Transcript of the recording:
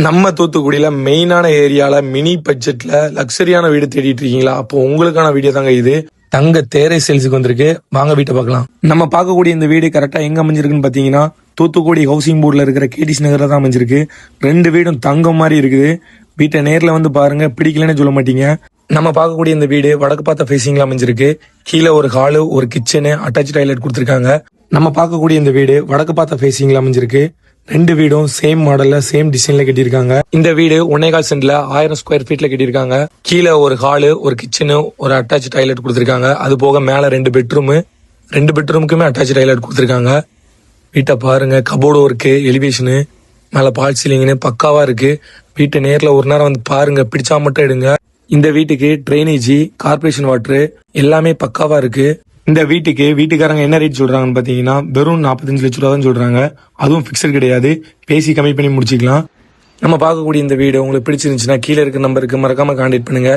நம்ம தூத்துக்குடியில மெயினான ஏரியால மினி பட்ஜெட்ல லக்ஸரியான வீடு தேடிட்டு இருக்கீங்களா? அப்போ உங்களுக்கான வீடியோ தாங்க இது. தங்க தேரை சேல்ஸுக்கு வந்திருக்கு. வாங்க வீட்டை பார்க்கலாம். நம்ம பார்க்கக்கூடிய இந்த வீடு கரெக்டா எங்க அமைஞ்சிருக்குன்னு பாத்தீங்கன்னா தூத்துக்குடி ஹவுசிங் போர்ட்ல இருக்கிற கேடிஸ் நகர்ல தான் அமைஞ்சிருக்கு. 2 வீடும் தங்கம் மாதிரி இருக்குது. வீட்டை நேர்ல வந்து பாருங்க, பிடிக்கலன்னு சொல்ல மாட்டீங்க. நம்ம பார்க்கக்கூடிய இந்த வீடு வடக்கு பார்த்த ஃபேசிங்ல அமைஞ்சிருக்கு. கீழே ஒரு ஹாலு, ஒரு கிச்சனு, அட்டாச் டாய்லெட் கொடுத்துருக்காங்க. நம்ம பார்க்கக்கூடிய இந்த வீடு வடக்கு பார்த்த ஃபேசிங்ல அமைஞ்சிருக்கு. 2 வீடும் சேம் மாடல்ல சேம் டிசைன்ல கட்டியிருக்காங்க. இந்த வீடு 1.25 சென்ட்ல 1000 ஸ்கொயர் ஃபீட்ல கட்டியிருக்காங்க. கீழே ஒரு ஹாலு, ஒரு கிச்சனு, ஒரு அட்டாச் டாய்லெட் கொடுத்துருக்காங்க. அது போக மேல 2 பெட்ரூம், 2 பெட்ரூமுக்குமே அட்டாச் டாய்லெட் கொடுத்துருக்காங்க. வீட்டை பாருங்க, கபோர்டு ஒர்க்கு, எலிவேஷனு, மேல பால் சீலிங்னு பக்காவா இருக்கு. வீட்டை நேர்ல ஒரு நேரம் வந்து பாருங்க, பிடிச்சா மட்டும் எடுங்க. இந்த வீட்டுக்கு ட்ரைனேஜ், கார்பரேஷன் வாட்டர் எல்லாமே பக்காவா இருக்கு. இந்த வீட்டுக்கு வீட்டுக்காரங்க என்ன ரேட் சொல்றாங்கன்னு பாத்தீங்கன்னா வெறும் 45 லட்ச ரூபா தான் சொல்றாங்க. அதுவும் பிக்சர் கிடையாது, பேசி கம்மி பண்ணி முடிச்சுக்கலாம். நம்ம பார்க்கக்கூடிய இந்த வீடு உங்களுக்கு பிடிச்சிருந்துச்சுன்னா கீழே இருக்க நம்பருக்கு மறக்காம கான்டாக்ட் பண்ணுங்க.